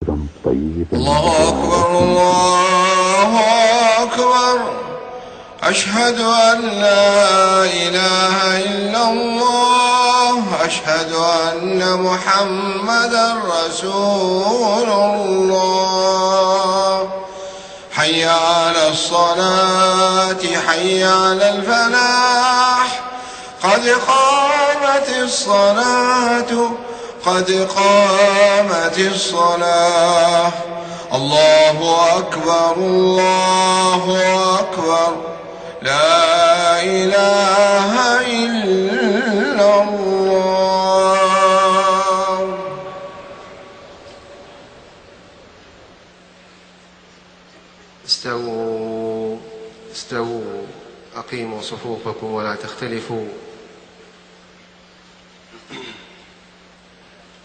طيبا. الله أكبر الله أكبر. أشهد أن لا إله إلا الله. أشهد أن محمدا رسول الله. حي على الصلاة حي على الفلاح. قد قامت الصلاة قد قامت الصلاة. الله أكبر الله أكبر. لا إله إلا الله. استووا استووا أقيموا صفوفكم ولا تختلفوا.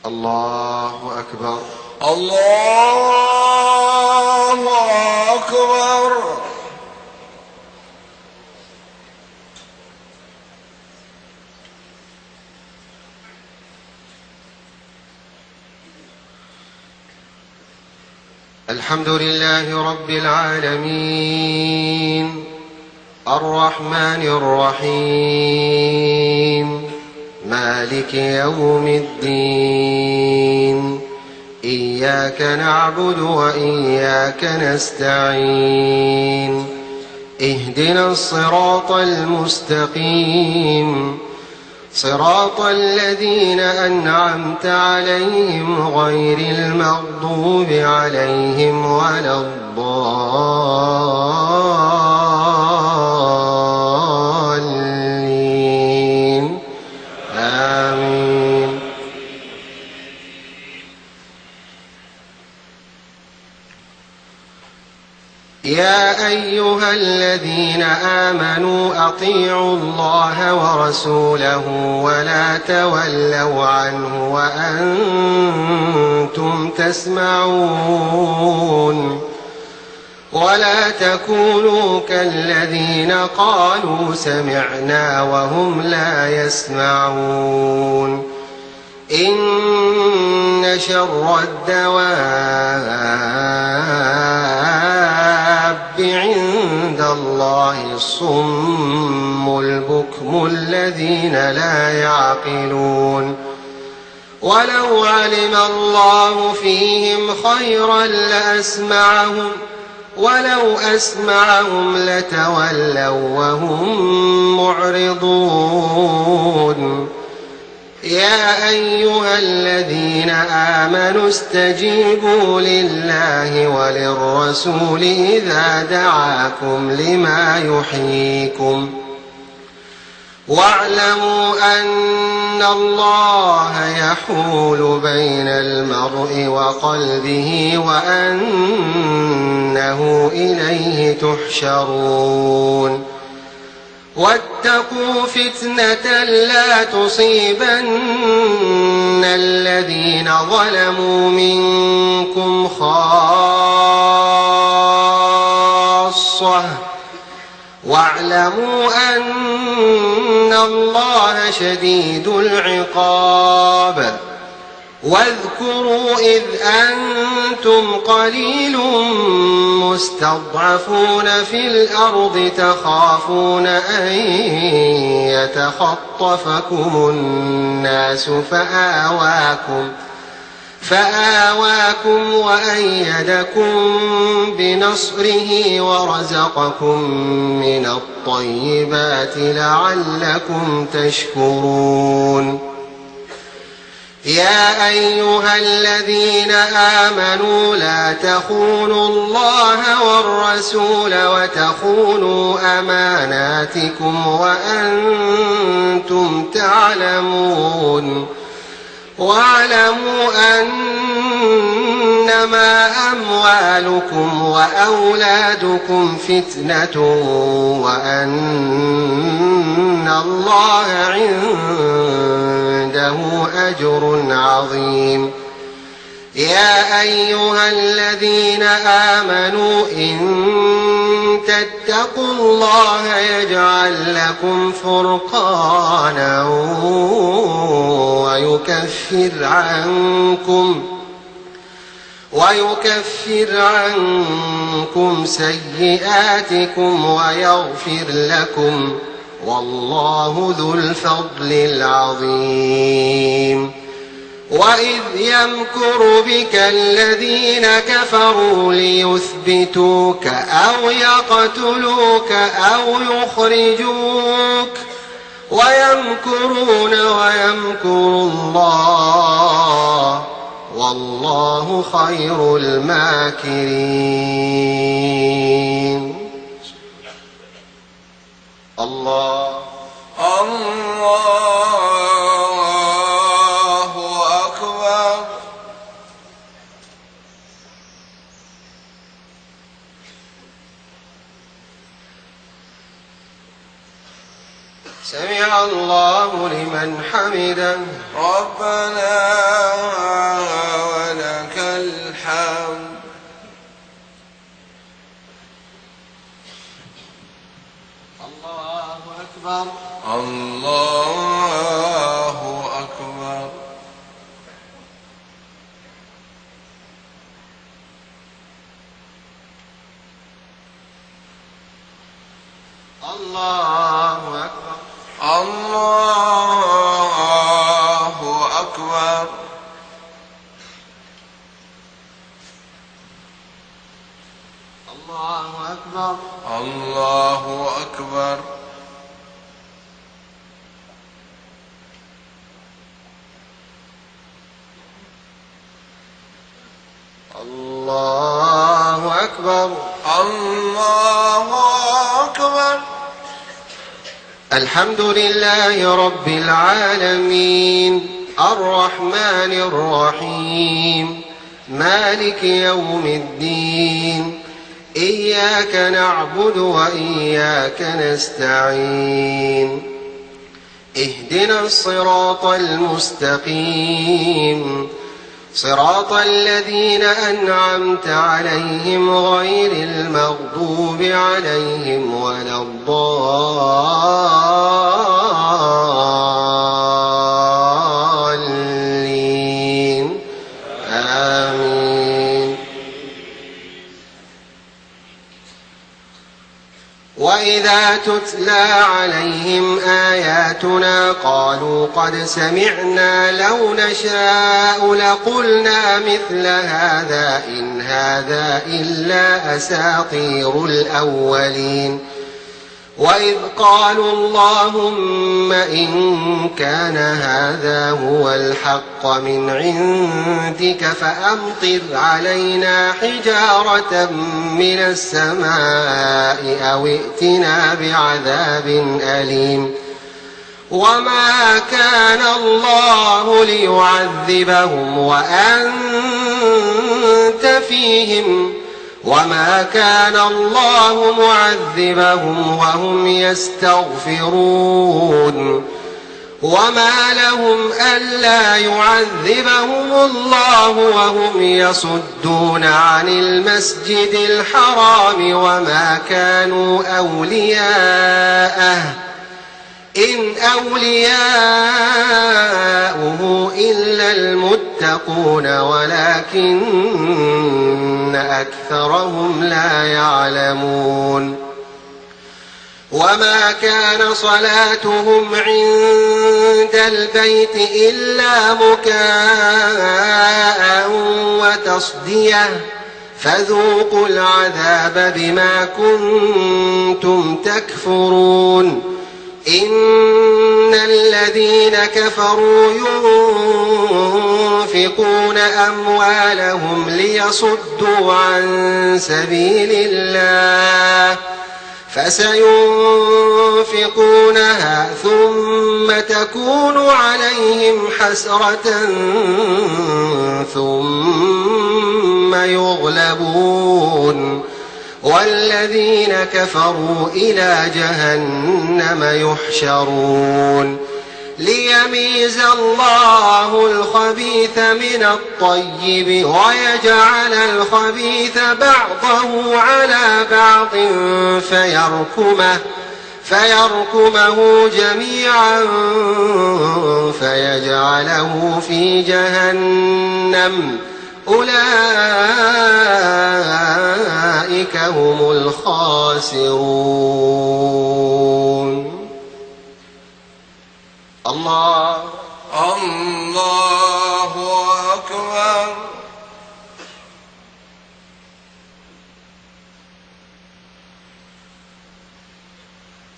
الله أكبر الله أكبر. الحمد لله رب العالمين الرحمن الرحيم مالك يوم الدين. إياك نعبد وإياك نستعين. اهدنا الصراط المستقيم صراط الذين أنعمت عليهم غير المغضوب عليهم ولا الضالين. آمين. يا أيها الذين آمنوا أطيعوا الله ورسوله ولا تولوا عنه وأنتم تسمعون. ولا تكونوا كالذين قالوا سمعنا وهم لا يسمعون. إن شر الدواب عند الله الصم البكم الذين لا يعقلون. ولو علم الله فيهم خيرا لأسمعهم ولو أسمعهم لتولوا وهم معرضون. يا أيها الذين آمنوا استجيبوا لله وللرسول إذا دعاكم لما يحييكم واعلموا أن الله يحول بين المرء وقلبه وأنه إليه تحشرون. واتقوا فتنة لا تصيبن الذين ظلموا منكم خاصة واعلموا أن الله شديد العقاب. واذكروا إذ أنتم قليل مستضعفون في الأرض تخافون أن يتخطفكم الناس فآواكم وأيدكم بنصره ورزقكم من الطيبات لعلكم تشكرون. يا أيها الذين آمنوا لا تخونوا الله والرسول وتخونوا أماناتكم وأنتم تعلمون. واعلموا أنما أموالكم وأولادكم فتنة وأن الله عنده أجر عظيم. يا أيها الذين آمنوا إن تتقوا الله يجعل لكم فرقانا ويكفر عنكم سيئاتكم ويغفر لكم، والله ذو الفضل العظيم. وإذ يمكر بك الذين كفروا ليثبتوك أو يقتلوك أو يخرجوك ويمكرون ويمكر الله، والله خير الماكرين. الله أكبر. سمع الله لمن حمده. ربنا ولك الحمد. الله أكبر. الله أكبر. الله أكبر. الله أكبر. الله أكبر. الله أكبر. الله أكبر. الله أكبر. الحمد لله رب العالمين، الرحمن الرحيم، مالك يوم الدين، إياك نعبد وإياك نستعين، اهدنا الصراط المستقيم، صراط الذين أنعمت عليهم غير المغضوب عليهم ولا الضالين، آمين. وإذا تتلى عليهم آياتنا قالوا قد سمعنا لو نشاء لقلنا مثل هذا إن هذا إلا أساطير الأولين. وإذ قالوا اللهم إن كان هذا هو الحق من عندك فأمطر علينا حجارة من السماء أو ائتنا بعذاب أليم. وما كان الله ليعذبهم وأنت فيهم، وما كان الله معذبهم وهم يستغفرون. وما لهم ألا يعذبهم الله وهم يصدون عن المسجد الحرام وما كانوا أولياءه إن أولياؤه إلا المتقون ولكن أكثرهم لا يعلمون. وما كان صلاتهم عند البيت إلا مكاء وتصدية فذوقوا العذاب بما كنتم تكفرون. إن الذين كفروا ينفقون أموالهم ليصدوا عن سبيل الله فسينفقونها ثم تكون عليهم حسرة ثم يغلبون والذين كفروا إلى جهنم يحشرون. ليميز الله الخبيث من الطيب ويجعل الخبيث بعضه على بعض فيركمه جميعا فيجعله في جهنم أولئك هم الخاسرون. الله أكبر.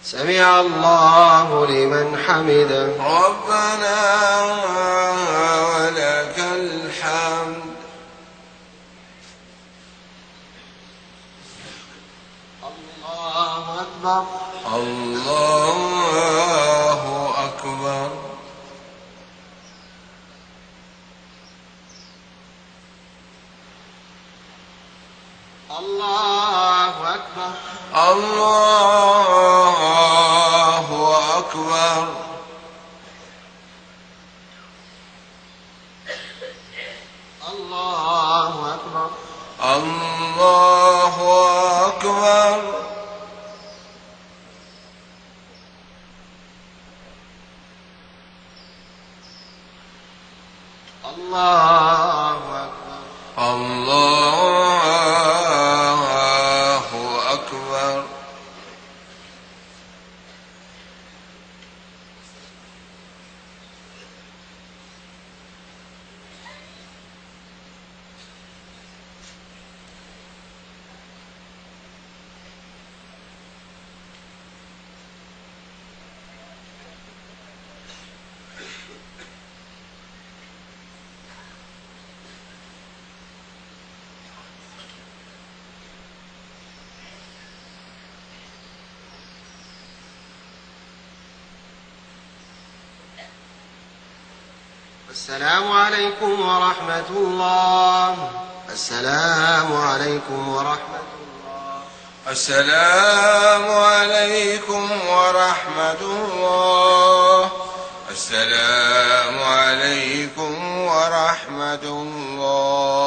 سمع الله لمن حمده. ربنا ولك الحمد. الله أكبر. الله أكبر. الله أكبر. الله أكبر. الله أكبر. الله أكبر. الله أكبر. الله أكبر. السلام عليكم ورحمة الله. السلام عليكم ورحمة الله. السلام عليكم ورحمة الله. السلام عليكم ورحمة الله.